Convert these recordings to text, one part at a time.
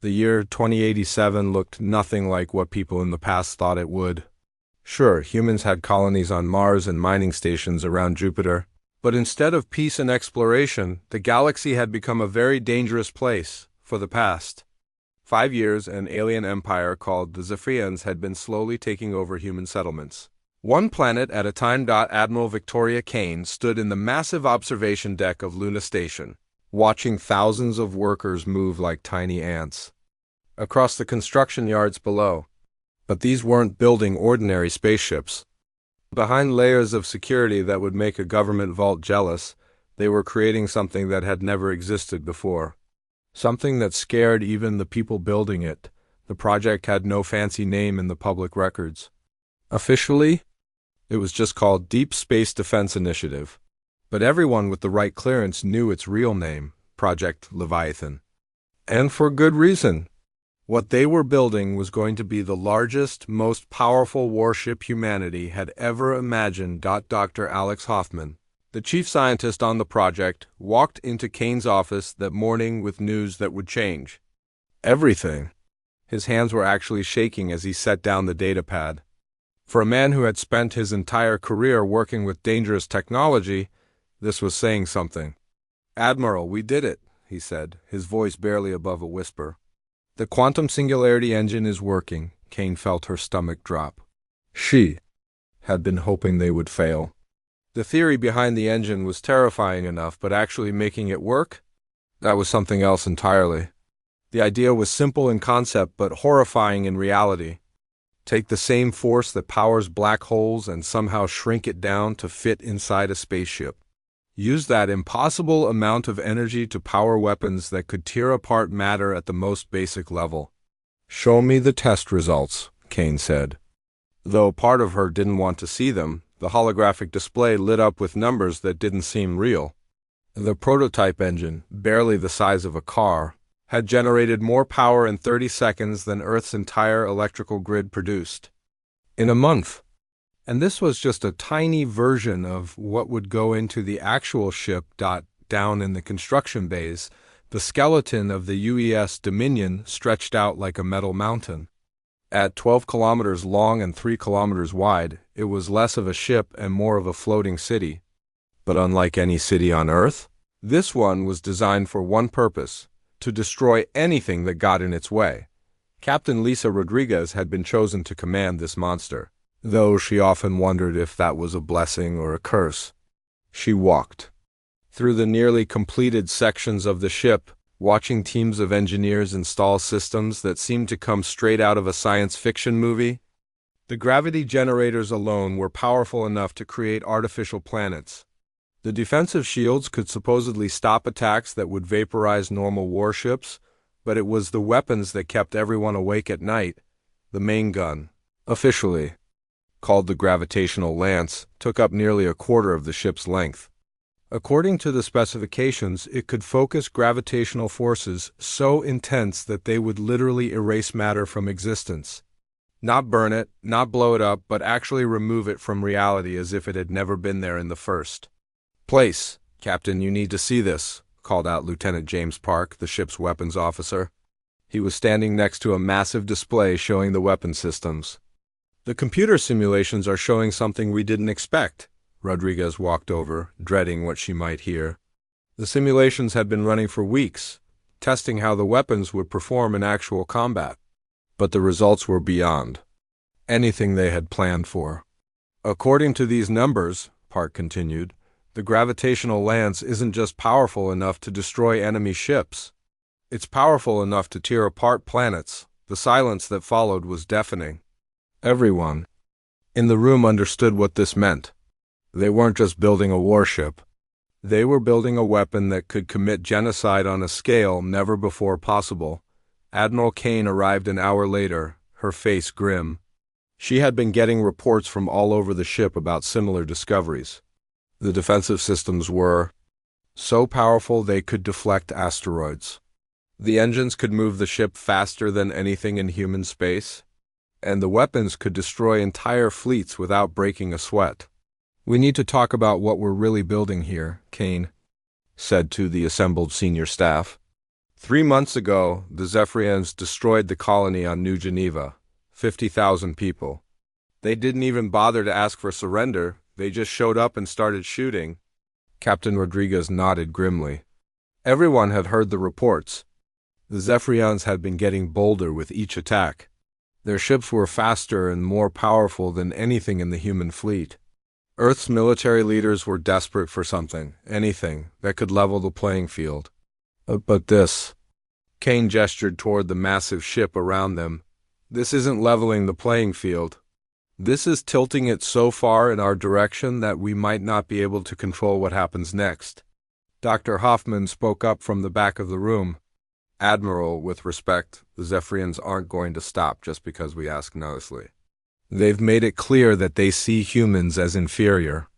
The year 2087 looked nothing like what people in the past thought it would. Sure, humans had colonies on Mars and mining stations around Jupiter, but instead of peace and exploration, the galaxy had become a very dangerous place for the past 5 years. An alien empire called the Zephyrians had been slowly taking over human settlements. One planet at a time. Admiral Victoria Kane stood in the massive observation deck of Luna Station, watching thousands of workers move like tiny ants across the construction yards below. But these weren't building ordinary spaceships. Behind layers of security that would make a government vault jealous, they were creating something that had never existed before. Something that scared even the people building it. The project had no fancy name in the public records. Officially, it was just called Deep Space Defense Initiative. But everyone with the right clearance knew its real name, Project Leviathan. And for good reason. What they were building was going to be the largest, most powerful warship humanity had ever imagined. Dr. Alex Hoffman, the chief scientist on the project, walked into Kane's office that morning with news that would change everything. His hands were actually shaking as he set down the datapad. For a man who had spent his entire career working with dangerous technology, this was saying something. "Admiral, we did it," he said, his voice barely above a whisper. "The quantum singularity engine is working." Kane felt her stomach drop. She had been hoping they would fail. The theory behind the engine was terrifying enough, but actually making it work? That was something else entirely. The idea was simple in concept, but horrifying in reality. Take the same force that powers black holes and somehow shrink it down to fit inside a spaceship. Use that impossible amount of energy to power weapons that could tear apart matter at the most basic level. "Show me the test results," Kane said. Though part of her didn't want to see them, the holographic display lit up with numbers that didn't seem real. The prototype engine, barely the size of a car, had generated more power in 30 seconds than Earth's entire electrical grid produced in a month. And this was just a tiny version of what would go into the actual ship. Down in the construction bays, the skeleton of the UES Dominion stretched out like a metal mountain. At 12 kilometers long and 3 kilometers wide, it was less of a ship and more of a floating city. But unlike any city on Earth, this one was designed for one purpose: to destroy anything that got in its way. Captain Lisa Rodriguez had been chosen to command this monster, though she often wondered if that was a blessing or a curse. She walked through the nearly completed sections of the ship, watching teams of engineers install systems that seemed to come straight out of a science fiction movie. The gravity generators alone were powerful enough to create artificial planets. The defensive shields could supposedly stop attacks that would vaporize normal warships, but it was the weapons that kept everyone awake at night. The main gun, officially called the gravitational lance, took up nearly a quarter of the ship's length. According to the specifications, it could focus gravitational forces so intense that they would literally erase matter from existence. Not burn it, not blow it up, but actually remove it from reality as if it had never been there in the first place. "Captain, you need to see this," called out Lieutenant James Park, the ship's weapons officer. He was standing next to a massive display showing the weapon systems. "The computer simulations are showing something we didn't expect." Rodriguez walked over, dreading what she might hear. The simulations had been running for weeks, testing how the weapons would perform in actual combat. But the results were beyond anything they had planned for. "According to these numbers," Park continued, "the gravitational lance isn't just powerful enough to destroy enemy ships. It's powerful enough to tear apart planets." The silence that followed was deafening. Everyone in the room understood what this meant. They weren't just building a warship. They were building a weapon that could commit genocide on a scale never before possible. Admiral Kane arrived an hour later, her face grim. She had been getting reports from all over the ship about similar discoveries. The defensive systems were so powerful they could deflect asteroids. The engines could move the ship faster than anything in human space, and the weapons could destroy entire fleets without breaking a sweat. "We need to talk about what we're really building here," Kane said to the assembled senior staff. 3 months ago, the Zephyrians destroyed the colony on New Geneva. 50,000 people. They didn't even bother to ask for surrender, they just showed up and started shooting. Captain Rodriguez nodded grimly. Everyone had heard the reports. The Zephyrians had been getting bolder with each attack. Their ships were faster and more powerful than anything in the human fleet. Earth's military leaders were desperate for something, anything, that could level the playing field. But this. Kane gestured toward the massive ship around them. This isn't leveling the playing field. This is tilting it so far in our direction that we might not be able to control what happens next. Dr. Hoffman spoke up from the back of the room. Admiral, with respect, the Zephyrians aren't going to stop just because we ask nicely. They've made it clear that they see humans as inferior.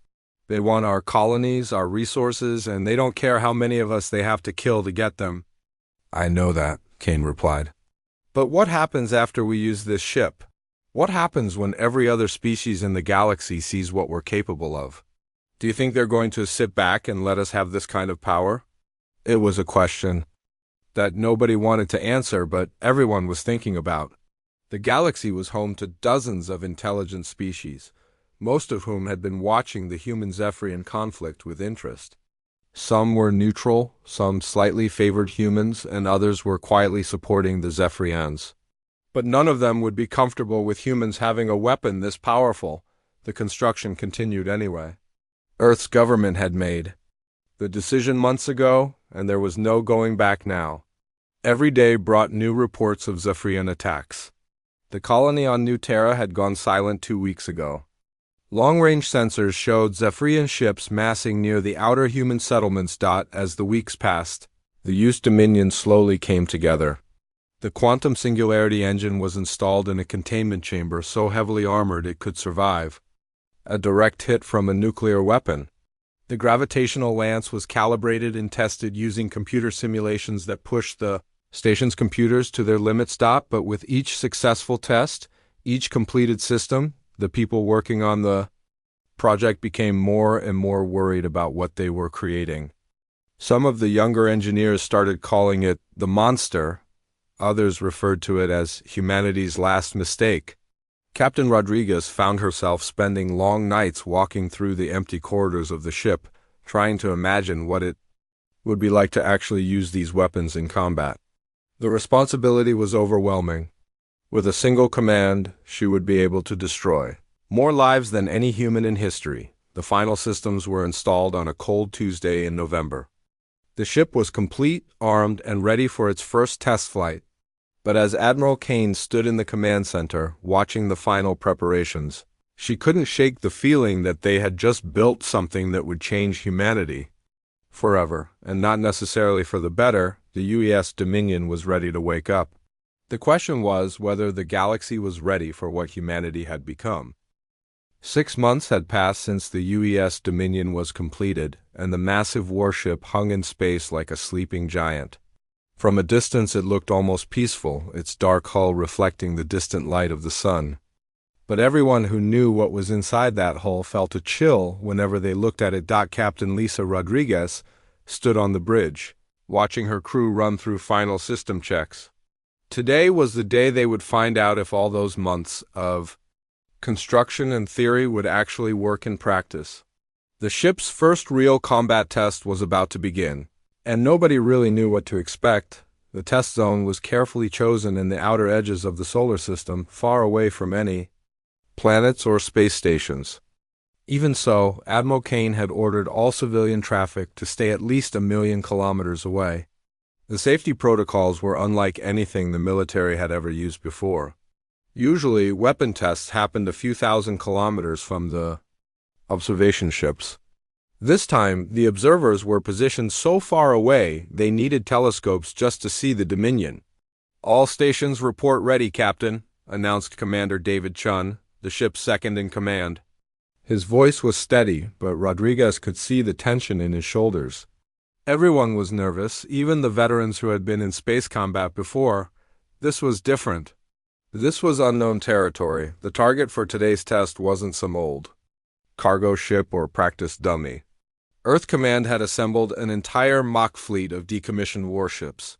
They want our colonies, our resources, and they don't care how many of us they have to kill to get them. I know that, Kane replied. But what happens after we use this ship? What happens when every other species in the galaxy sees what we're capable of? Do you think they're going to sit back and let us have this kind of power? It was a question that nobody wanted to answer, but everyone was thinking about. The galaxy was home to dozens of intelligent species, most of whom had been watching the human-Zephyrian conflict with interest. Some were neutral, some slightly favored humans, and others were quietly supporting the Zephyrians. But none of them would be comfortable with humans having a weapon this powerful. The construction continued anyway. Earth's government had made the decision months ago, and there was no going back now. Every day brought new reports of Zephyrian attacks. The colony on New Terra had gone silent 2 weeks ago. Long-range sensors showed Zephyrian ships massing near the outer human settlements. As the weeks passed, the Youth Dominion slowly came together. The quantum singularity engine was installed in a containment chamber so heavily armored it could survive a direct hit from a nuclear weapon. The gravitational lance was calibrated and tested using computer simulations that pushed the station's computers to their limits. But with each successful test, each completed system, the people working on the project became more and more worried about what they were creating. Some of the younger engineers started calling it the monster. Others referred to it as humanity's last mistake. Captain Rodriguez found herself spending long nights walking through the empty corridors of the ship, trying to imagine what it would be like to actually use these weapons in combat. The responsibility was overwhelming. With a single command, she would be able to destroy more lives than any human in history. The final systems were installed on a cold Tuesday in November. The ship was complete, armed, and ready for its first test flight. But as Admiral Kane stood in the command center, watching the final preparations, she couldn't shake the feeling that they had just built something that would change humanity forever, and not necessarily for the better. The UES Dominion was ready to wake up. The question was whether the galaxy was ready for what humanity had become. 6 months had passed since the UES Dominion was completed, and the massive warship hung in space like a sleeping giant. From a distance it looked almost peaceful, its dark hull reflecting the distant light of the sun. But everyone who knew what was inside that hull felt a chill whenever they looked at it. Captain Lisa Rodriguez stood on the bridge, watching her crew run through final system checks. Today was the day they would find out if all those months of construction and theory would actually work in practice. The ship's first real combat test was about to begin, and nobody really knew what to expect. The test zone was carefully chosen in the outer edges of the solar system, far away from any planets or space stations. Even so, Admiral Kane had ordered all civilian traffic to stay at least 1 million kilometers away. The safety protocols were unlike anything the military had ever used before. Usually, weapon tests happened a few thousand kilometers from the observation ships. This time, the observers were positioned so far away they needed telescopes just to see the Dominion. "All stations report ready, Captain," announced Commander David Chun, the ship's second in command. His voice was steady, but Rodriguez could see the tension in his shoulders. Everyone was nervous, even the veterans who had been in space combat before. This was different. This was unknown territory. The target for today's test wasn't some old cargo ship or practice dummy. Earth Command had assembled an entire mock fleet of decommissioned warships.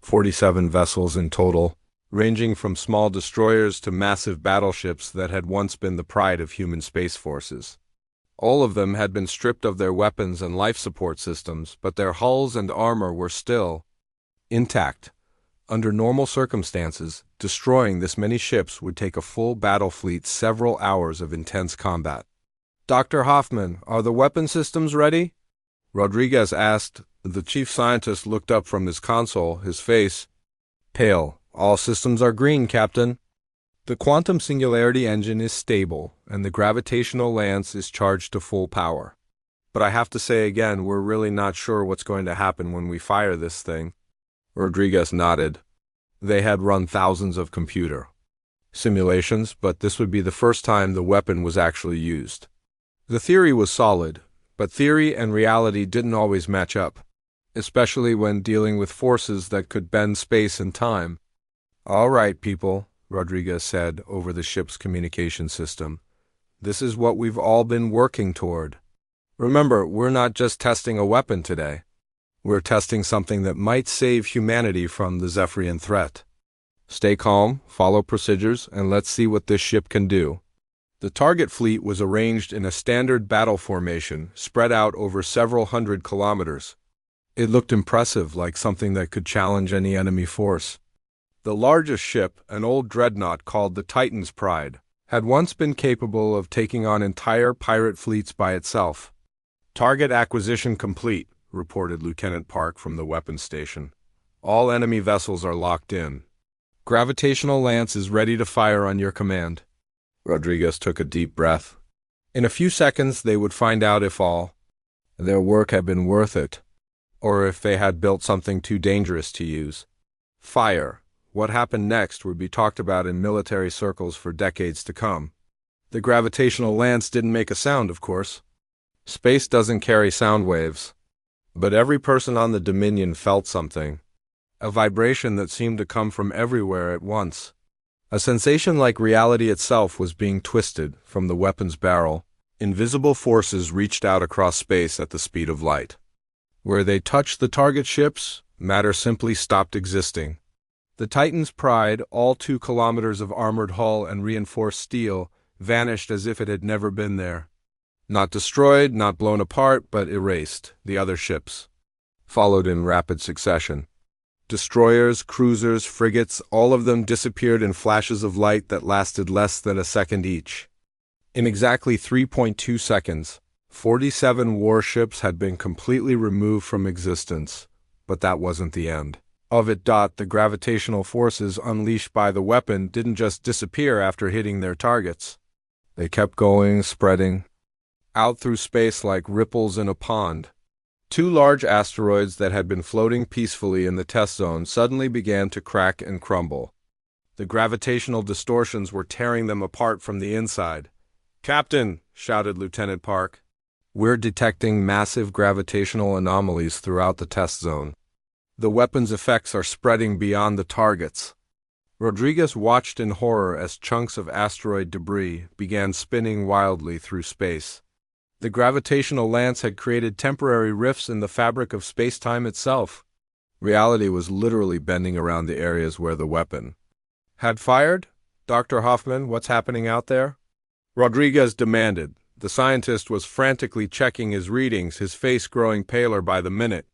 47 vessels in total, ranging from small destroyers to massive battleships that had once been the pride of human space forces. All of them had been stripped of their weapons and life support systems, but their hulls and armor were still intact. Under normal circumstances, destroying this many ships would take a full battle fleet several hours of intense combat. "Dr. Hoffman, are the weapon systems ready?" Rodriguez asked. The chief scientist looked up from his console, his face pale. "All systems are green, Captain. The quantum singularity engine is stable, and the gravitational lance is charged to full power. But I have to say again, we're really not sure what's going to happen when we fire this thing." Rodriguez nodded. They had run thousands of computer simulations, but this would be the first time the weapon was actually used. The theory was solid, but theory and reality didn't always match up, especially when dealing with forces that could bend space and time. "All right, people," Rodriguez said over the ship's communication system. "This is what we've all been working toward. Remember, we're not just testing a weapon today. We're testing something that might save humanity from the Zephyrian threat. Stay calm, follow procedures, and let's see what this ship can do." The target fleet was arranged in a standard battle formation, spread out over several hundred kilometers. It looked impressive, like something that could challenge any enemy force. The largest ship, an old dreadnought called the Titan's Pride, had once been capable of taking on entire pirate fleets by itself. "Target acquisition complete," reported Lieutenant Park from the weapons station. "All enemy vessels are locked in. Gravitational lance is ready to fire on your command." Rodriguez took a deep breath. In a few seconds they would find out if all their work had been worth it, or if they had built something too dangerous to use. Fire. What happened next would be talked about in military circles for decades to come. The gravitational lance didn't make a sound, of course. Space doesn't carry sound waves. But every person on the Dominion felt something, a vibration that seemed to come from everywhere at once. A sensation like reality itself was being twisted from the weapon's barrel. Invisible forces reached out across space at the speed of light. Where they touched the target ships, matter simply stopped existing. The Titan's Pride, all 2 kilometers of armored hull and reinforced steel, vanished as if it had never been there. Not destroyed, not blown apart, but erased. The other ships followed in rapid succession. Destroyers, cruisers, frigates, all of them disappeared in flashes of light that lasted less than a second each. In exactly 3.2 seconds, 47 warships had been completely removed from existence. But that wasn't the end of it. The gravitational forces unleashed by the weapon didn't just disappear after hitting their targets. They kept going, spreading out through space like ripples in a pond. 2 large asteroids that had been floating peacefully in the test zone suddenly began to crack and crumble. The gravitational distortions were tearing them apart from the inside. "Captain," shouted Lieutenant Park, "we're detecting massive gravitational anomalies throughout the test zone. The weapon's effects are spreading beyond the targets." Rodriguez watched in horror as chunks of asteroid debris began spinning wildly through space. The gravitational lance had created temporary rifts in the fabric of space-time itself. Reality was literally bending around the areas where the weapon had fired. "Dr. Hoffman, what's happening out there?" Rodriguez demanded. The scientist was frantically checking his readings, his face growing paler by the minute.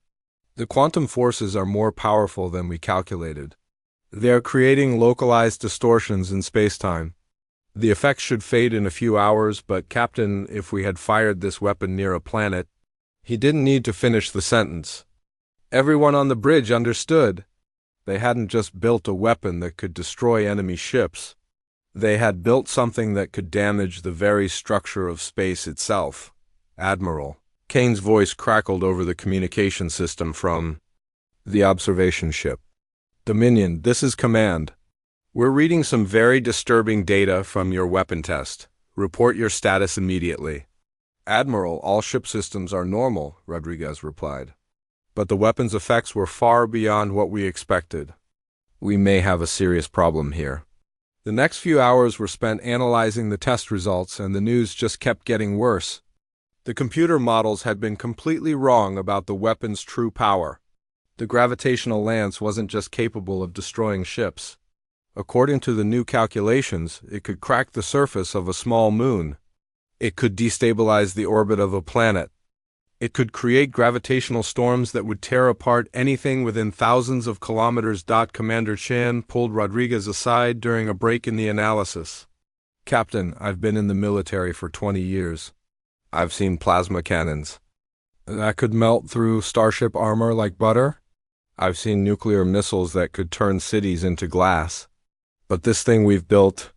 "The quantum forces are more powerful than we calculated. They're creating localized distortions in space-time. The effects should fade in a few hours, but Captain, if we had fired this weapon near a planet..." He didn't need to finish the sentence. Everyone on the bridge understood. They hadn't just built a weapon that could destroy enemy ships. They had built something that could damage the very structure of space itself. "Admiral." Kane's voice crackled over the communication system from the observation ship. "Dominion, this is Command. We're reading some very disturbing data from your weapon test. Report your status immediately." "Admiral, all ship systems are normal," Rodriguez replied. "But the weapon's effects were far beyond what we expected. We may have a serious problem here." The next few hours were spent analyzing the test results, and the news just kept getting worse. The computer models had been completely wrong about the weapon's true power. The gravitational lance wasn't just capable of destroying ships. According to the new calculations, it could crack the surface of a small moon. It could destabilize the orbit of a planet. It could create gravitational storms that would tear apart anything within thousands of kilometers. Commander Chan pulled Rodriguez aside during a break in the analysis. Captain, I've been in the military for 20 years. I've seen plasma cannons that could melt through starship armor like butter. I've seen nuclear missiles that could turn cities into glass. But this thing we've built,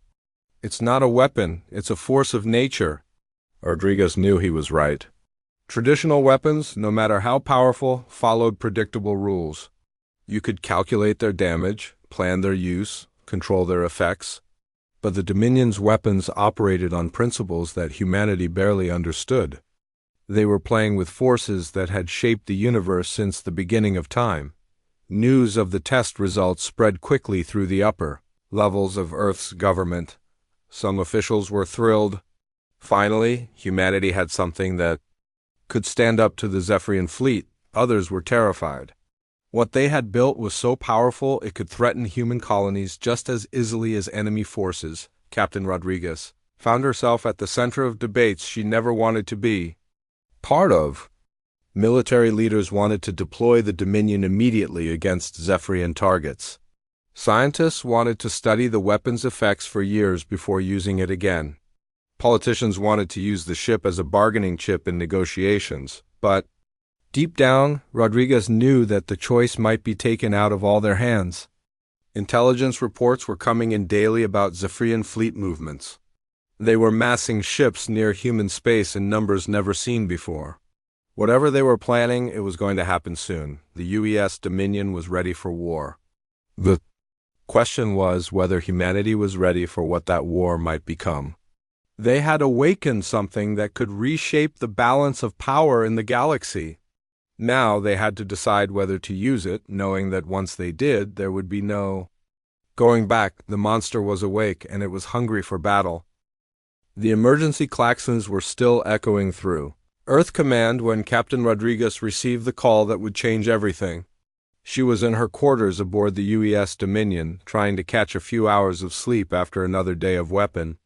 it's not a weapon, it's a force of nature. Rodriguez knew he was right. Traditional weapons, no matter how powerful, followed predictable rules. You could calculate their damage, plan their use, control their effects. But the Dominion's weapons operated on principles that humanity barely understood. They were playing with forces that had shaped the universe since the beginning of time. News of the test results spread quickly through the upper levels of Earth's government. Some officials were thrilled. Finally, humanity had something that could stand up to the Zephyrian fleet. Others were terrified. What they had built was so powerful it could threaten human colonies just as easily as enemy forces. Captain Rodriguez found herself at the center of debates she never wanted to be part of. Military leaders wanted to deploy the Dominion immediately against Zephyrian targets. Scientists wanted to study the weapon's effects for years before using it again. Politicians wanted to use the ship as a bargaining chip in negotiations, but deep down, Rodriguez knew that the choice might be taken out of all their hands. Intelligence reports were coming in daily about Zephyrian fleet movements. They were massing ships near human space in numbers never seen before. Whatever they were planning, it was going to happen soon. The UES Dominion was ready for war. The question was whether humanity was ready for what that war might become. They had awakened something that could reshape the balance of power in the galaxy. Now they had to decide whether to use it, knowing that once they did, there would be no going back. The monster was awake, and it was hungry for battle. The emergency klaxons were still echoing through Earth Command when Captain Rodriguez received the call that would change everything. She was in her quarters aboard the UES Dominion, trying to catch a few hours of sleep after another day of weapon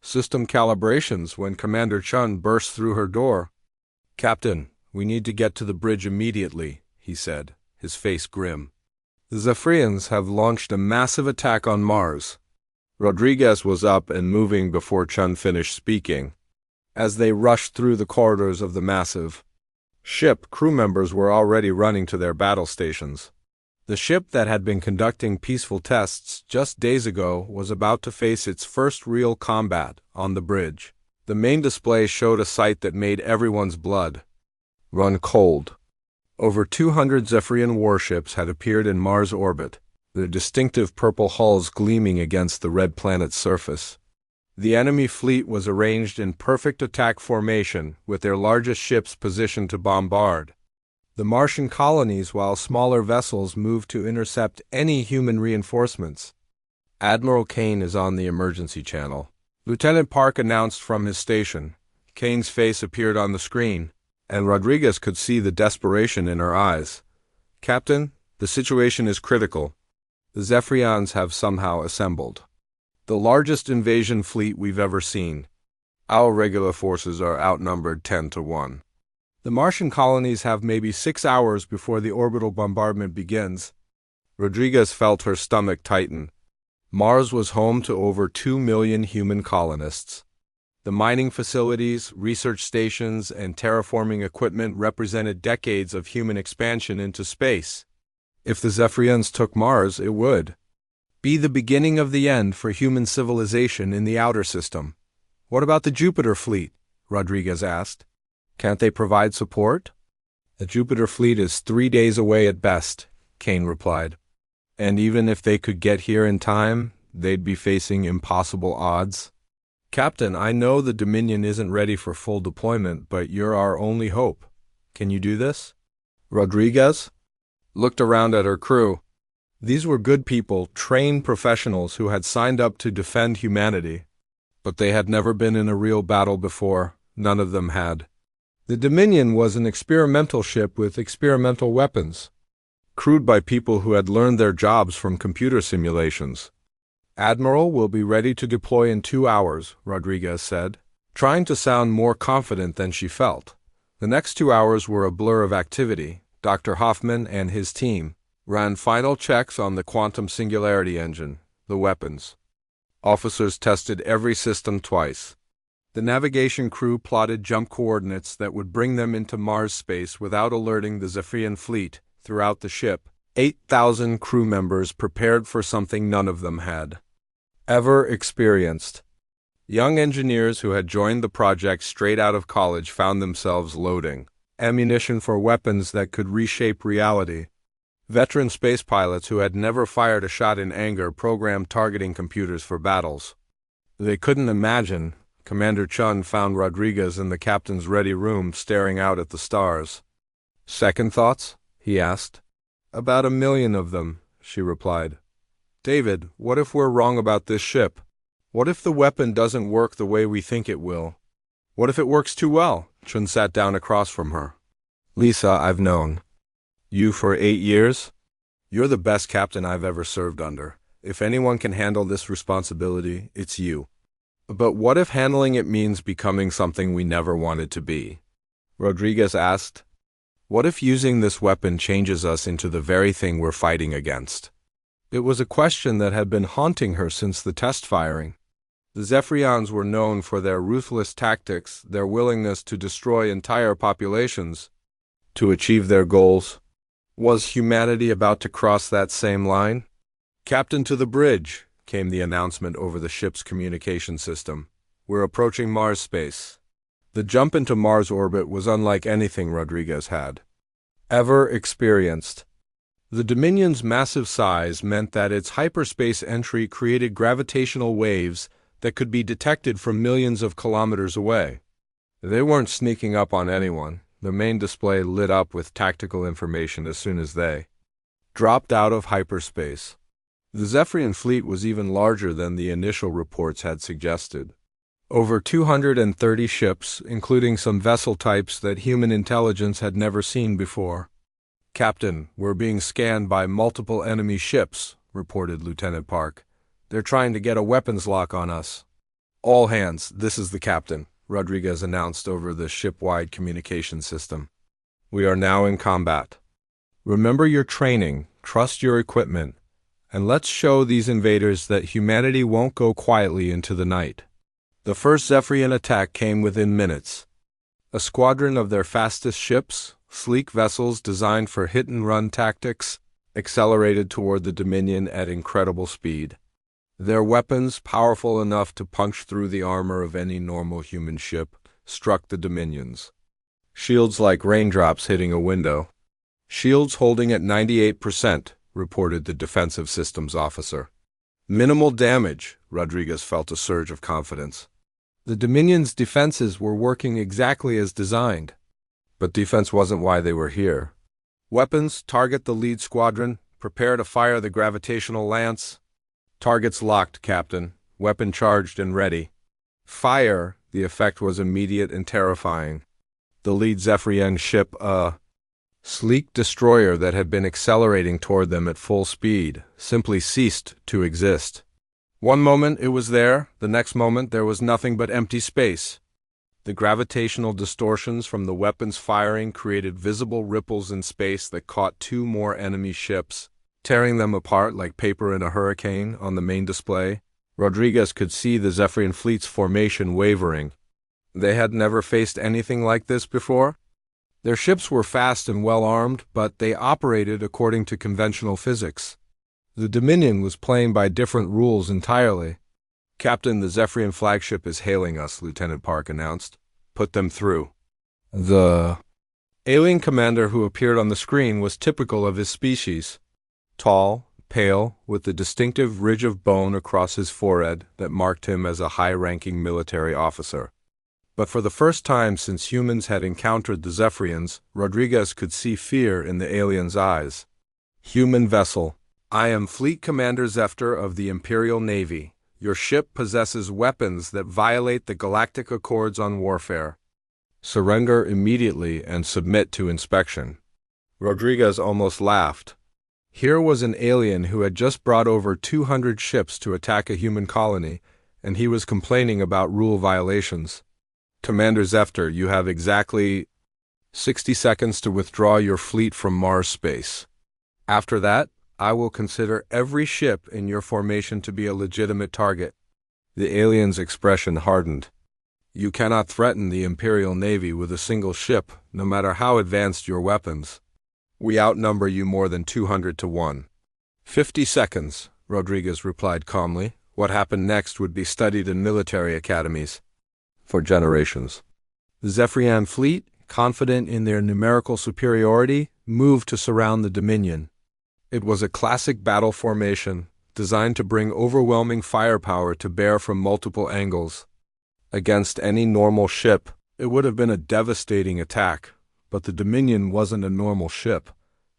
system calibrations when Commander Chun burst through her door. "Captain, we need to get to the bridge immediately," he said, his face grim. "The Zephyrians have launched a massive attack on Mars." Rodriguez was up and moving before Chun finished speaking. As they rushed through the corridors of the massive ship, crew members were already running to their battle stations. The ship that had been conducting peaceful tests just days ago was about to face its first real combat on the bridge. The main display showed a sight that made everyone's blood run cold. Over 200 Zephyrian warships had appeared in Mars orbit, their distinctive purple hulls gleaming against the red planet's surface. The enemy fleet was arranged in perfect attack formation, with their largest ships positioned to bombard the Martian colonies, while smaller vessels moved to intercept any human reinforcements. "Admiral Kane is on the emergency channel," Lieutenant Park announced from his station. Kane's face appeared on the screen, and Rodriguez could see the desperation in her eyes. "Captain, the situation is critical. The Zephyrians have somehow assembled the largest invasion fleet we've ever seen. Our regular forces are outnumbered 10-1. The Martian colonies have maybe 6 hours before the orbital bombardment begins." Rodriguez felt her stomach tighten. Mars was home to over 2 million human colonists. The mining facilities, research stations, and terraforming equipment represented decades of human expansion into space. If the Zephyrians took Mars, it would be the beginning of the end for human civilization in the outer system. "What about the Jupiter fleet?" Rodriguez asked. "Can't they provide support?" "The Jupiter fleet is 3 days away at best," Kane replied. "And even if they could get here in time, they'd be facing impossible odds." "Captain, I know the Dominion isn't ready for full deployment, but you're our only hope. Can you do this?" Rodriguez looked around at her crew. These were good people, trained professionals who had signed up to defend humanity. But they had never been in a real battle before. None of them had. The Dominion was an experimental ship with experimental weapons. crewed by people who had learned their jobs from computer simulations. "Admiral will be ready to deploy in 2 hours," Rodriguez said, trying to sound more confident than she felt. The next 2 hours were a blur of activity. Dr. Hoffman and his team ran final checks on the quantum singularity engine, the weapons. Officers tested every system twice. The navigation crew plotted jump coordinates that would bring them into Mars space without alerting the Zephyrian fleet. Throughout the ship, 8,000 crew members prepared for something none of them had ever experienced. Young engineers who had joined the project straight out of college found themselves loading ammunition for weapons that could reshape reality. Veteran space pilots who had never fired a shot in anger programmed targeting computers for battles. They couldn't imagine. Commander Chun found Rodriguez in the captain's ready room staring out at the stars. "Second thoughts?" he asked. "About 1,000,000 of them," she replied. "David, what if we're wrong about this ship? What if the weapon doesn't work the way we think it will? What if it works too well?" Chun sat down across from her. "Lisa, I've known you for 8 years. You're the best captain I've ever served under. If anyone can handle this responsibility, it's you. But what if handling it means becoming something we never wanted to be?" Rodriguez asked. "What if using this weapon changes us into the very thing we're fighting against?" It was a question that had been haunting her since the test firing. The Zephyrians were known for their ruthless tactics, their willingness to destroy entire populations to achieve their goals. Was humanity about to cross that same line? "Captain, to the bridge," came the announcement over the ship's communication system. "We're approaching Mars space." The jump into Mars orbit was unlike anything Rodriguez had ever experienced. The Dominion's massive size meant that its hyperspace entry created gravitational waves that could be detected from millions of kilometers away. They weren't sneaking up on anyone. The main display lit up with tactical information as soon as they dropped out of hyperspace. The Zephyrian fleet was even larger than the initial reports had suggested. Over 230 ships, including some vessel types that human intelligence had never seen before. "Captain, we're being scanned by multiple enemy ships," reported Lieutenant Park. "They're trying to get a weapons lock on us." "All hands, this is the captain," Rodriguez announced over the ship-wide communication system. "We are now in combat. Remember your training, trust your equipment, and let's show these invaders that humanity won't go quietly into the night." The first Zephyrian attack came within minutes. A squadron of their fastest ships, sleek vessels designed for hit-and-run tactics, accelerated toward the Dominion at incredible speed. Their weapons, powerful enough to punch through the armor of any normal human ship, struck the Dominions. Shields like raindrops hitting a window. "Shields holding at 98%, reported the defensive systems officer. "Minimal damage," Rodriguez felt a surge of confidence. The Dominion's defenses were working exactly as designed. But defense wasn't why they were here. "Weapons, target the lead squadron. Prepare to fire the gravitational lance." "Targets locked, Captain. Weapon charged and ready." "Fire!" The effect was immediate and terrifying. The lead Zephyrian ship, a sleek destroyer that had been accelerating toward them at full speed, simply ceased to exist. One moment it was there, the next moment there was nothing but empty space. The gravitational distortions from the weapons firing created visible ripples in space that caught 2 more enemy ships, tearing them apart like paper in a hurricane on the main display. Rodriguez could see the Zephyrian fleet's formation wavering. They had never faced anything like this before. Their ships were fast and well-armed, but they operated according to conventional physics. The Dominion was playing by different rules entirely. "Captain, the Zephyrian flagship is hailing us," Lieutenant Park announced. "Put them through." The alien commander who appeared on the screen was typical of his species. Tall, pale, with the distinctive ridge of bone across his forehead that marked him as a high-ranking military officer. But for the first time since humans had encountered the Zephyrians, Rodriguez could see fear in the alien's eyes. "Human vessel. I am Fleet Commander Zefter of the Imperial Navy. Your ship possesses weapons that violate the Galactic Accords on Warfare. Surrender immediately and submit to inspection." Rodriguez almost laughed. Here was an alien who had just brought over 200 ships to attack a human colony, and he was complaining about rule violations. Commander Zefter, you have exactly 60 seconds to withdraw your fleet from Mars space. After that, I will consider every ship in your formation to be a legitimate target. The alien's expression hardened. You cannot threaten the Imperial Navy with a single ship, no matter how advanced your weapons. We outnumber you more than 200 to 1. 50 seconds, Rodriguez replied calmly. What happened next would be studied in military academies for generations. The Zephyrian fleet, confident in their numerical superiority, moved to surround the Dominion. It was a classic battle formation, designed to bring overwhelming firepower to bear from multiple angles. Against any normal ship, it would have been a devastating attack, but the Dominion wasn't a normal ship.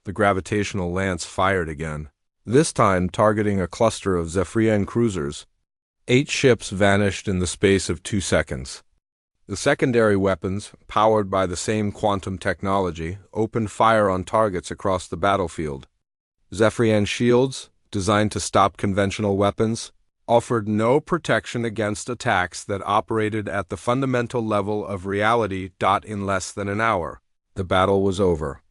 The gravitational lance fired again, this time targeting a cluster of Zephyrian cruisers. 8 ships vanished in the space of 2 seconds. The secondary weapons, powered by the same quantum technology, opened fire on targets across the battlefield. Zephyrian shields, designed to stop conventional weapons, offered no protection against attacks that operated at the fundamental level of reality. In less than an hour, the battle was over.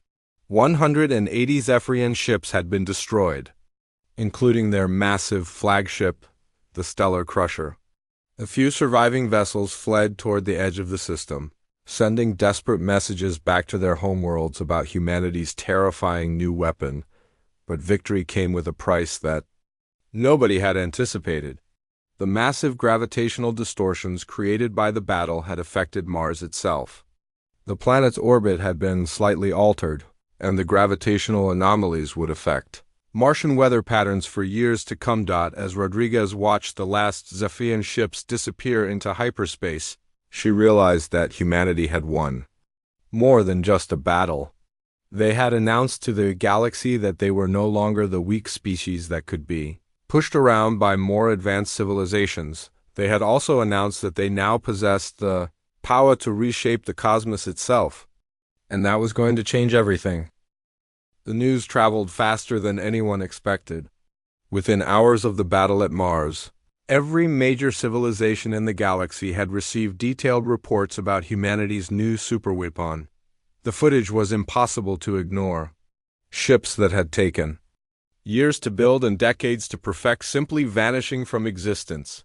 180 Zephyrian ships had been destroyed, including their massive flagship, the Stellar Crusher. A few surviving vessels fled toward the edge of the system, sending desperate messages back to their homeworlds about humanity's terrifying new weapon. But victory came with a price that nobody had anticipated. The massive gravitational distortions created by the battle had affected Mars itself. The planet's orbit had been slightly altered, and the gravitational anomalies would affect Martian weather patterns for years to come. As Rodriguez watched the last Zephyrian ships disappear into hyperspace, she realized that humanity had won more than just a battle. They had announced to the galaxy that they were no longer the weak species that could be pushed around by more advanced civilizations. They had also announced that they now possessed the power to reshape the cosmos itself, and that was going to change everything. The news traveled faster than anyone expected. Within hours of the battle at Mars, every major civilization in the galaxy had received detailed reports about humanity's new superweapon. The footage was impossible to ignore. Ships that had taken years to build and decades to perfect simply vanishing from existence.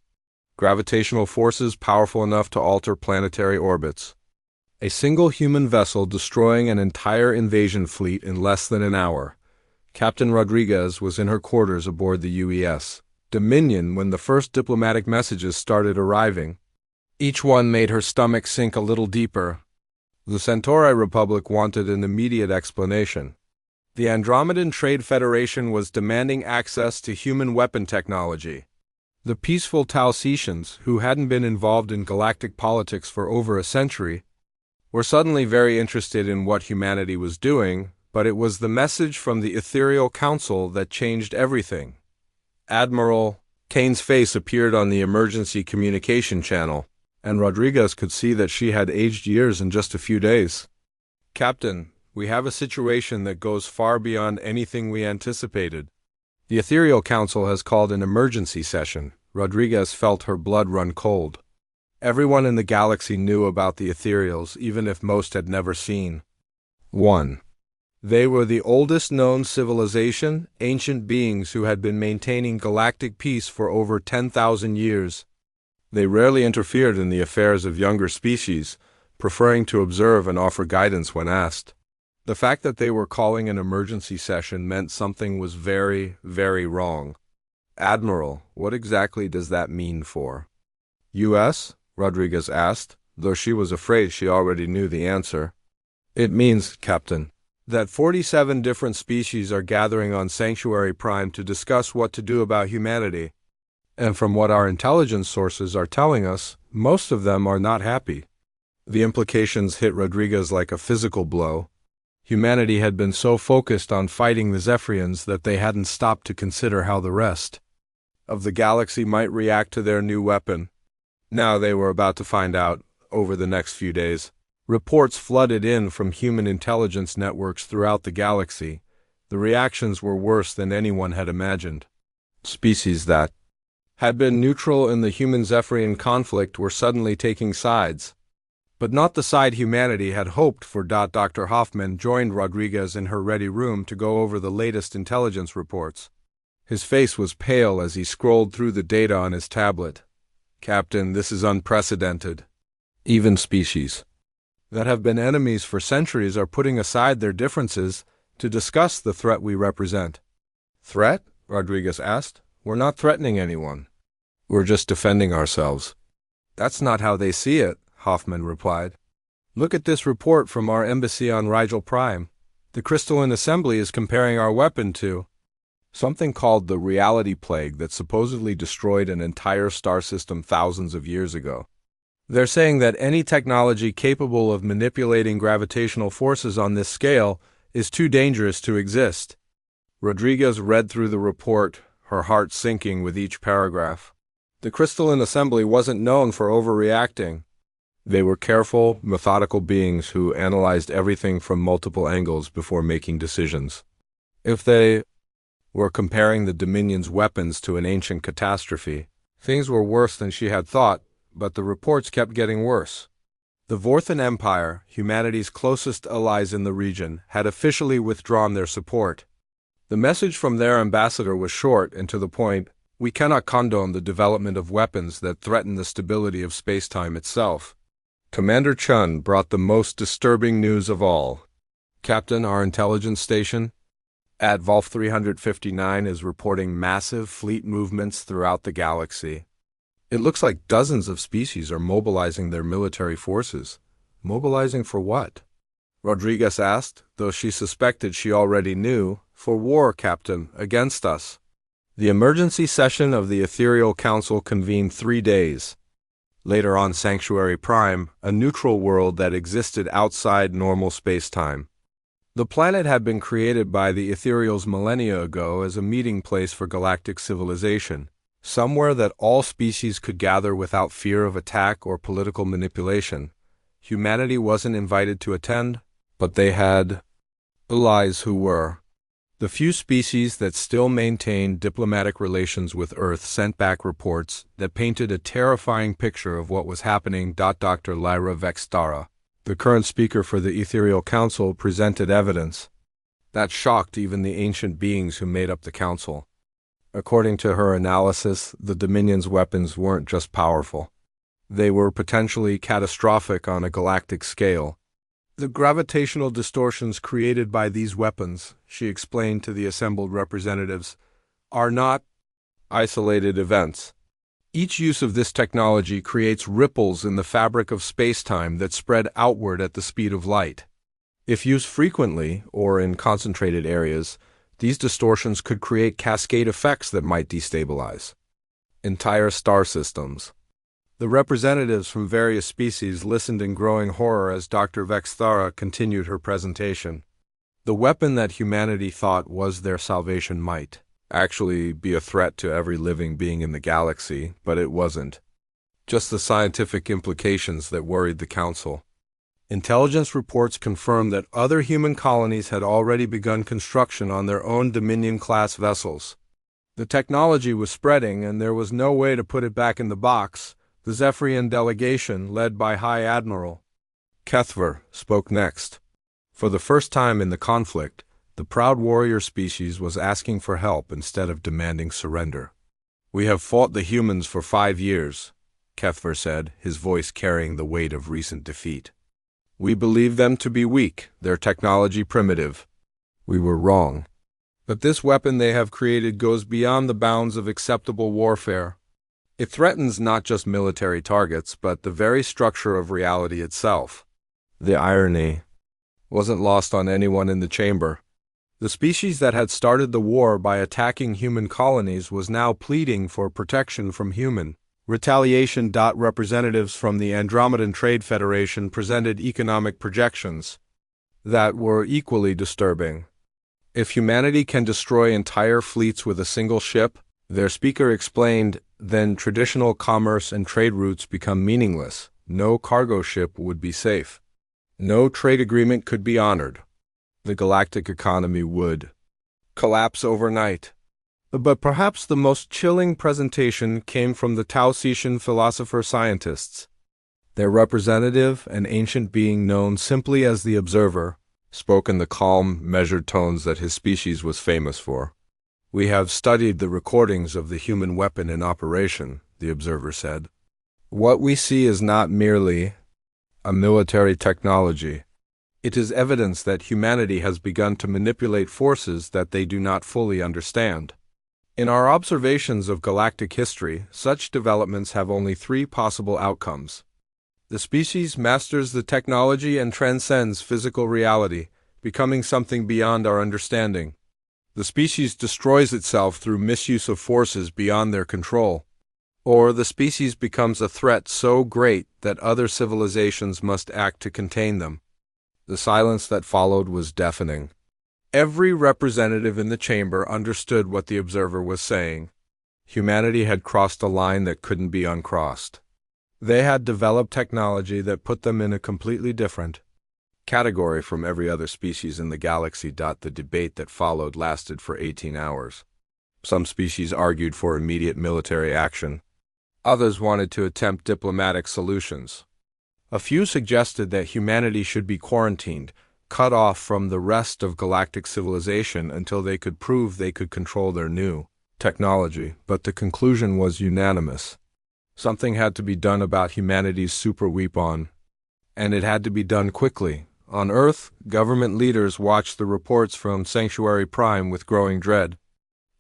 Gravitational forces powerful enough to alter planetary orbits. A single human vessel destroying an entire invasion fleet in less than an hour. Captain Rodriguez was in her quarters aboard the UES Dominion when the first diplomatic messages started arriving. Each one made her stomach sink a little deeper. The Centauri Republic wanted an immediate explanation. The Andromedan Trade Federation was demanding access to human weapon technology. The peaceful Talcetians, who hadn't been involved in galactic politics for over a century, were suddenly very interested in what humanity was doing, but it was the message from the Ethereal Council that changed everything. Admiral Kane's face appeared on the emergency communication channel, and Rodriguez could see that she had aged years in just a few days. Captain, we have a situation that goes far beyond anything we anticipated. The Ethereal Council has called an emergency session. Rodriguez felt her blood run cold. Everyone in the galaxy knew about the Ethereals, even if most had never seen 1. They were the oldest known civilization, ancient beings who had been maintaining galactic peace for over 10,000 years. They rarely interfered in the affairs of younger species, preferring to observe and offer guidance when asked. The fact that they were calling an emergency session meant something was very, very wrong. Admiral, what exactly does that mean for U.S.? Rodriguez asked, though she was afraid she already knew the answer. It means, Captain, that 47 different species are gathering on Sanctuary Prime to discuss what to do about humanity. And from what our intelligence sources are telling us, most of them are not happy. The implications hit Rodriguez like a physical blow. Humanity had been so focused on fighting the Zephyrians that they hadn't stopped to consider how the rest of the galaxy might react to their new weapon. Now they were about to find out, over the next few days. Reports flooded in from human intelligence networks throughout the galaxy. The reactions were worse than anyone had imagined. Species that had been neutral in the human-Zephyrian conflict were suddenly taking sides. But not the side humanity had hoped for. Dr. Hoffman joined Rodriguez in her ready room to go over the latest intelligence reports. His face was pale as he scrolled through the data on his tablet. "Captain, this is unprecedented. Even species that have been enemies for centuries are putting aside their differences to discuss the threat we represent." "Threat?" Rodriguez asked. "We're not threatening anyone. We're just defending ourselves." "That's not how they see it," Hoffman replied. "Look at this report from our embassy on Rigel Prime. The crystalline assembly is comparing our weapon to something called the reality plague that supposedly destroyed an entire star system thousands of years ago. They're saying that any technology capable of manipulating gravitational forces on this scale is too dangerous to exist." Rodriguez read through the report, her heart sinking with each paragraph. The crystalline assembly wasn't known for overreacting. They were careful, methodical beings who analyzed everything from multiple angles before making decisions. If they were comparing the Dominion's weapons to an ancient catastrophe, things were worse than she had thought, but the reports kept getting worse. The Vorthan Empire, humanity's closest allies in the region, had officially withdrawn their support. The message from their ambassador was short and to the point: "We cannot condone the development of weapons that threaten the stability of spacetime itself." Commander Chun brought the most disturbing news of all. "Captain, our intelligence station at Volf 359 is reporting massive fleet movements throughout the galaxy. It looks like dozens of species are mobilizing their military forces." "Mobilizing for what?" Rodriguez asked, though she suspected she already knew. "For war, Captain, against us." The emergency session of the Ethereal Council convened 3 days. Later on Sanctuary Prime, a neutral world that existed outside normal space-time. The planet had been created by the Ethereals millennia ago as a meeting place for galactic civilization, somewhere that all species could gather without fear of attack or political manipulation. Humanity wasn't invited to attend, but they had allies who were. The few species that still maintained diplomatic relations with Earth sent back reports that painted a terrifying picture of what was happening. Dr. Lyra Vextara, the current speaker for the Ethereal Council, presented evidence that shocked even the ancient beings who made up the council. According to her analysis, the Dominion's weapons weren't just powerful. They were potentially catastrophic on a galactic scale. "The gravitational distortions created by these weapons," she explained to the assembled representatives, "are not isolated events. Each use of this technology creates ripples in the fabric of space-time that spread outward at the speed of light. If used frequently, or in concentrated areas, these distortions could create cascade effects that might destabilize entire star systems." The representatives from various species listened in growing horror as Dr. Vexthara continued her presentation. The weapon that humanity thought was their salvation might actually be a threat to every living being in the galaxy, but it wasn't. Just the scientific implications that worried the Council. Intelligence reports confirmed that other human colonies had already begun construction on their own Dominion-class vessels. The technology was spreading, and there was no way to put it back in the box. The Zephyrian delegation, led by High Admiral Kethver, spoke next. For the first time in the conflict, the proud warrior species was asking for help instead of demanding surrender. "We have fought the humans for 5 years, Kethver said, his voice carrying the weight of recent defeat. "We believe them to be weak, their technology primitive. We were wrong. But this weapon they have created goes beyond the bounds of acceptable warfare. It threatens not just military targets, but the very structure of reality itself." The irony wasn't lost on anyone in the chamber. The species that had started the war by attacking human colonies was now pleading for protection from human retaliation. Representatives from the Andromedan Trade Federation presented economic projections that were equally disturbing. If humanity can destroy entire fleets with a single ship, their speaker explained, then traditional commerce and trade routes become meaningless. No cargo ship would be safe. No trade agreement could be honored. The galactic economy would collapse overnight. But perhaps the most chilling presentation came from the Taotian philosopher-scientists. Their representative, an ancient being known simply as the Observer, spoke in the calm, measured tones that his species was famous for. "We have studied the recordings of the human weapon in operation," the Observer said. "What we see is not merely a military technology. It is evidence that humanity has begun to manipulate forces that they do not fully understand. In our observations of galactic history, such developments have only three possible outcomes. The species masters the technology and transcends physical reality, becoming something beyond our understanding. The species destroys itself through misuse of forces beyond their control. Or the species becomes a threat so great that other civilizations must act to contain them." The silence that followed was deafening. Every representative in the chamber understood what the Observer was saying. Humanity had crossed a line that couldn't be uncrossed. They had developed technology that put them in a completely different category from every other species in the galaxy. The debate that followed lasted for 18 hours. Some species argued for immediate military action. Others wanted to attempt diplomatic solutions. A few suggested that humanity should be quarantined, cut off from the rest of galactic civilization until they could prove they could control their new technology, but the conclusion was unanimous. Something had to be done about humanity's super weapon, and it had to be done quickly. On Earth, government leaders watched the reports from Sanctuary Prime with growing dread.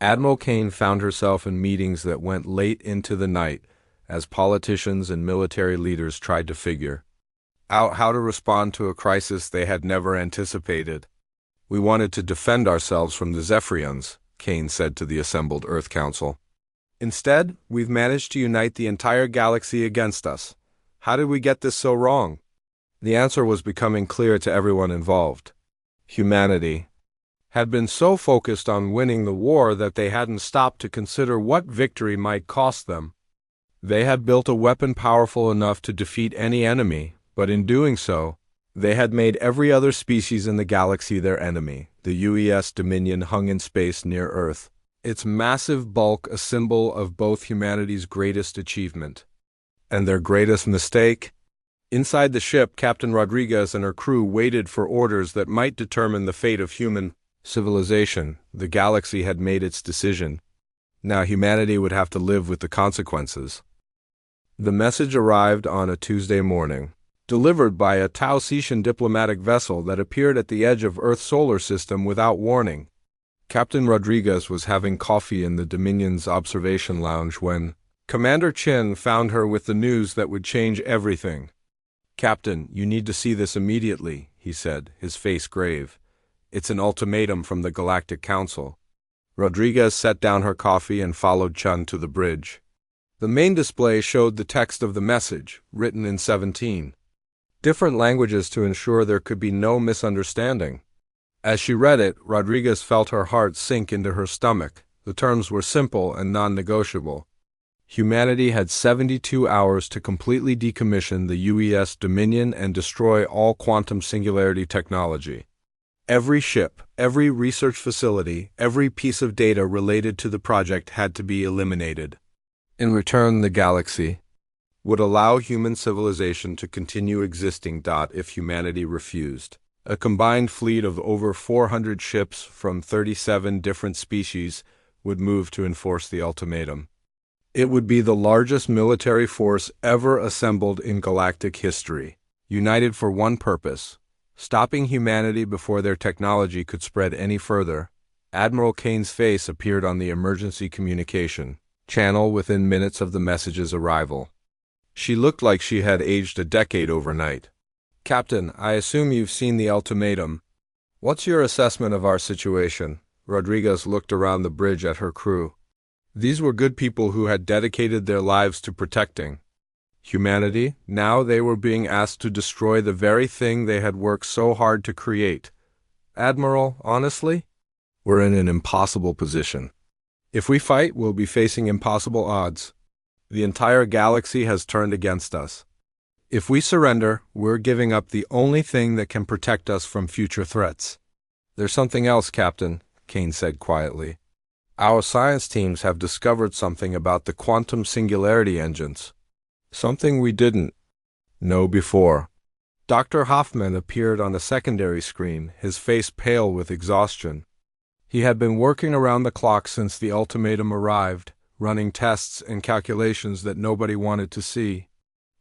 Admiral Kane found herself in meetings that went late into the night as politicians and military leaders tried to figure out how to respond to a crisis they had never anticipated. "We wanted to defend ourselves from the Zephyrians," Kane said to the assembled Earth Council. "Instead, we've managed to unite the entire galaxy against us. How did we get this so wrong?" The answer was becoming clear to everyone involved. Humanity had been so focused on winning the war that they hadn't stopped to consider what victory might cost them. They had built a weapon powerful enough to defeat any enemy, but in doing so, they had made every other species in the galaxy their enemy. The UES Dominion hung in space near Earth, its massive bulk a symbol of both humanity's greatest achievement and their greatest mistake. Inside the ship, Captain Rodriguez and her crew waited for orders that might determine the fate of human civilization. The galaxy had made its decision. Now humanity would have to live with the consequences. The message arrived on a Tuesday morning, delivered by a Taotian diplomatic vessel that appeared at the edge of Earth's solar system without warning. Captain Rodriguez was having coffee in the Dominion's observation lounge when Commander Chin found her with the news that would change everything. "Captain, you need to see this immediately," he said, his face grave. "It's an ultimatum from the Galactic Council." Rodriguez set down her coffee and followed Chun to the bridge. The main display showed the text of the message, written in 17 different languages to ensure there could be no misunderstanding. As she read it, Rodriguez felt her heart sink into her stomach. The terms were simple and non-negotiable. Humanity had 72 hours to completely decommission the UES Dominion and destroy all quantum singularity technology. Every ship, every research facility, every piece of data related to the project had to be eliminated. In return, the galaxy would allow human civilization to continue existing. If humanity refused, a combined fleet of over 400 ships from 37 different species would move to enforce the ultimatum. It would be the largest military force ever assembled in galactic history, united for one purpose: stopping humanity before their technology could spread any further. Admiral Kane's face appeared on the emergency communication channel within minutes of the message's arrival. She looked like she had aged a decade overnight. "Captain, I assume you've seen the ultimatum. What's your assessment of our situation?" Rodriguez looked around the bridge at her crew. These were good people who had dedicated their lives to protecting humanity. Now they were being asked to destroy the very thing they had worked so hard to create. "Admiral, honestly, we're in an impossible position. If we fight, we'll be facing impossible odds. The entire galaxy has turned against us. If we surrender, we're giving up the only thing that can protect us from future threats." "There's something else, Captain," Kane said quietly. Our science teams have discovered something about the quantum singularity engines. Something we didn't know before. Dr. Hoffman appeared on a secondary screen, his face pale with exhaustion. He had been working around the clock since the ultimatum arrived, running tests and calculations that nobody wanted to see.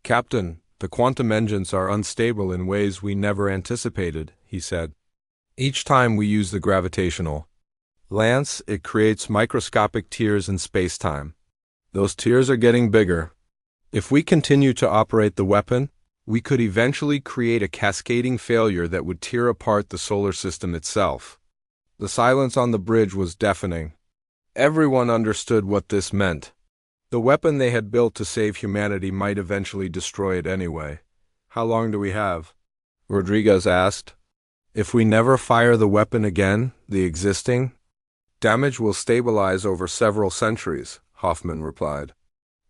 Captain, the quantum engines are unstable in ways we never anticipated, he said. Each time we use the gravitational lance, it creates microscopic tears in space-time. Those tears are getting bigger. If we continue to operate the weapon, we could eventually create a cascading failure that would tear apart the solar system itself. The silence on the bridge was deafening. Everyone understood what this meant. The weapon they had built to save humanity might eventually destroy it anyway. How long do we have? Rodriguez asked. If we never fire the weapon again, the existing damage will stabilize over several centuries, Hoffman replied.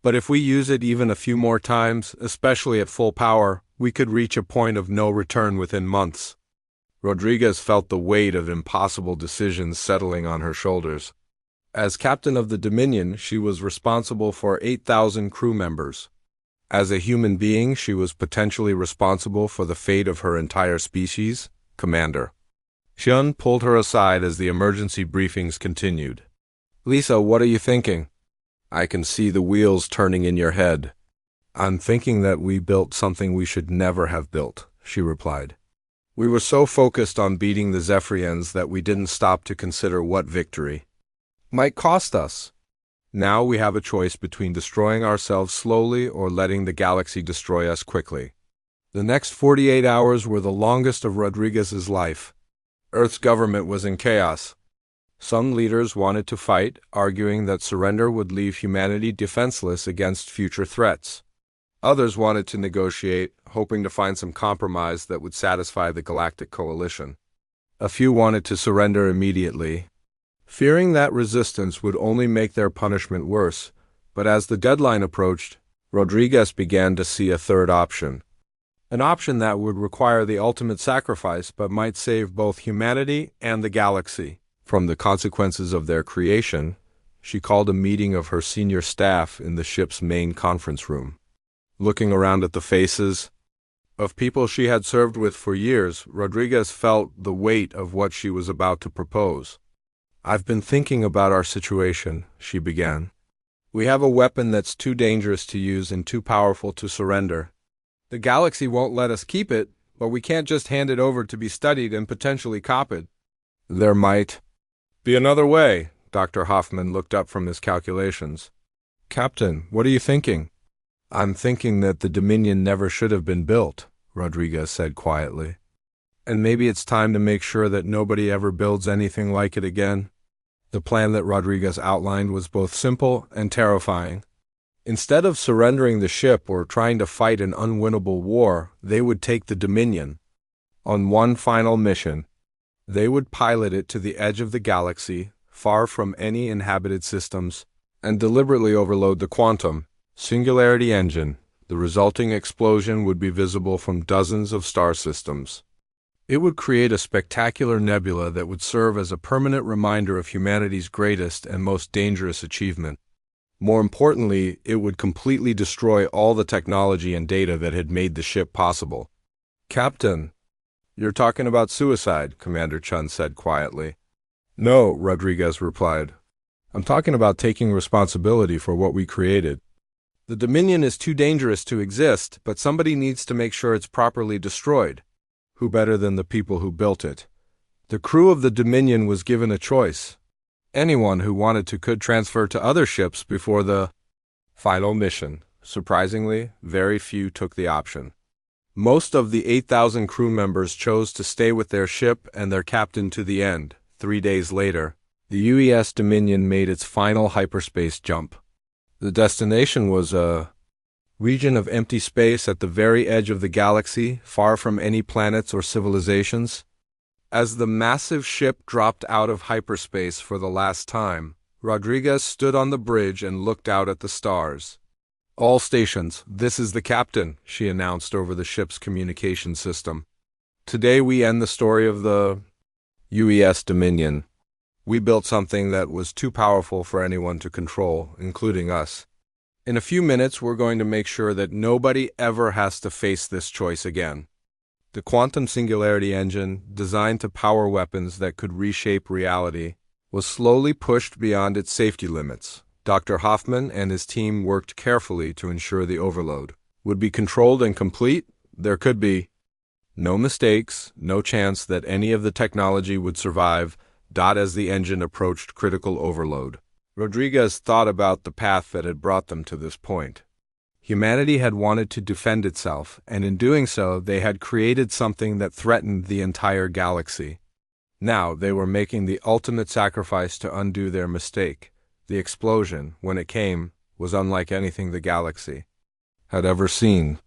But if we use it even a few more times, especially at full power, we could reach a point of no return within months. Rodriguez felt the weight of impossible decisions settling on her shoulders. As captain of the Dominion, she was responsible for 8,000 crew members. As a human being, she was potentially responsible for the fate of her entire species, Commander. Xian pulled her aside as the emergency briefings continued. Lisa, what are you thinking? I can see the wheels turning in your head. I'm thinking that we built something we should never have built, she replied. We were so focused on beating the Zephyrians that we didn't stop to consider what victory might cost us. Now we have a choice between destroying ourselves slowly or letting the galaxy destroy us quickly. The next 48 hours were the longest of Rodriguez's life. Earth's government was in chaos. Some leaders wanted to fight, arguing that surrender would leave humanity defenseless against future threats. Others wanted to negotiate, hoping to find some compromise that would satisfy the Galactic Coalition. A few wanted to surrender immediately, fearing that resistance would only make their punishment worse. But as the deadline approached, Rodriguez began to see a third option. An option that would require the ultimate sacrifice but might save both humanity and the galaxy from the consequences of their creation. She called a meeting of her senior staff in the ship's main conference room. Looking around at the faces of people she had served with for years, Rodriguez felt the weight of what she was about to propose. I've been thinking about our situation, she began. We have a weapon that's too dangerous to use and too powerful to surrender. The galaxy won't let us keep it, but we can't just hand it over to be studied and potentially copied. There might be another way. Dr. Hoffman looked up from his calculations. Captain, what are you thinking? I'm thinking that the Dominion never should have been built, Rodriguez said quietly. And maybe it's time to make sure that nobody ever builds anything like it again. The plan that Rodriguez outlined was both simple and terrifying. Instead of surrendering the ship or trying to fight an unwinnable war, they would take the Dominion on one final mission. They would pilot it to the edge of the galaxy, far from any inhabited systems, and deliberately overload the quantum singularity engine. The resulting explosion would be visible from dozens of star systems. It would create a spectacular nebula that would serve as a permanent reminder of humanity's greatest and most dangerous achievement. More importantly, it would completely destroy all the technology and data that had made the ship possible. Captain, you're talking about suicide, Commander Chun said quietly. No, Rodriguez replied. I'm talking about taking responsibility for what we created. The Dominion is too dangerous to exist, but somebody needs to make sure it's properly destroyed. Who better than the people who built it? The crew of the Dominion was given a choice. Anyone who wanted to could transfer to other ships before the final mission. Surprisingly, very few took the option. Most of the 8,000 crew members chose to stay with their ship and their captain to the end. 3 days later, the UES Dominion made its final hyperspace jump. The destination was a region of empty space at the very edge of the galaxy, far from any planets or civilizations. As the massive ship dropped out of hyperspace for the last time, Rodriguez stood on the bridge and looked out at the stars. All stations, this is the captain, she announced over the ship's communication system. Today we end the story of the UES Dominion. We built something that was too powerful for anyone to control, including us. In a few minutes, we're going to make sure that nobody ever has to face this choice again. The quantum singularity engine, designed to power weapons that could reshape reality, was slowly pushed beyond its safety limits. Dr. Hoffman and his team worked carefully to ensure the overload would be controlled and complete. There could be no mistakes, no chance that any of the technology would survive. As the engine approached critical overload, Rodriguez thought about the path that had brought them to this point. Humanity had wanted to defend itself, and in doing so, they had created something that threatened the entire galaxy. Now, they were making the ultimate sacrifice to undo their mistake. The explosion, when it came, was unlike anything the galaxy had ever seen.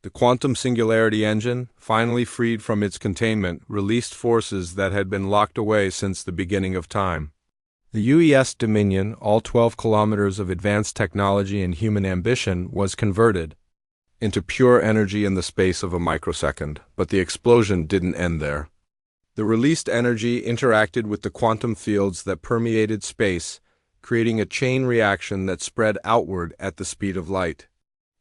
The quantum singularity engine, finally freed from its containment, released forces that had been locked away since the beginning of time. The UES Dominion, all 12 kilometers of advanced technology and human ambition, was converted into pure energy in the space of a microsecond, but the explosion didn't end there. The released energy interacted with the quantum fields that permeated space, creating a chain reaction that spread outward at the speed of light.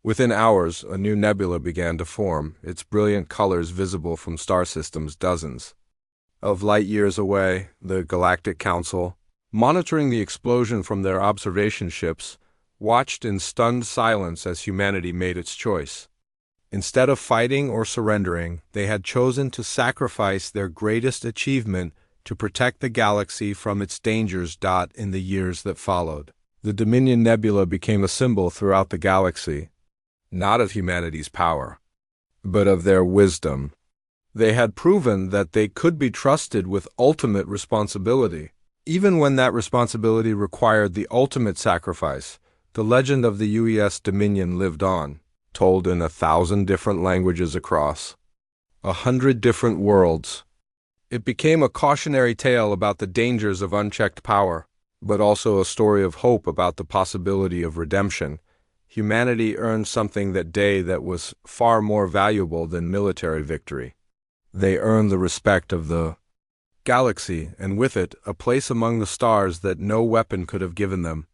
Within hours, a new nebula began to form, its brilliant colors visible from star systems dozens of light years away. The Galactic Council, monitoring the explosion from their observation ships, watched in stunned silence as humanity made its choice. Instead of fighting or surrendering, they had chosen to sacrifice their greatest achievement to protect the galaxy from its dangers. In the years that followed, the Dominion Nebula became a symbol throughout the galaxy, not of humanity's power, but of their wisdom. They had proven that they could be trusted with ultimate responsibility. Even when that responsibility required the ultimate sacrifice, the legend of the UES Dominion lived on, told in 1,000 different languages across 100 different worlds. It became a cautionary tale about the dangers of unchecked power, but also a story of hope about the possibility of redemption. Humanity earned something that day that was far more valuable than military victory. They earned the respect of the galaxy, and with it, a place among the stars that no weapon could have given them.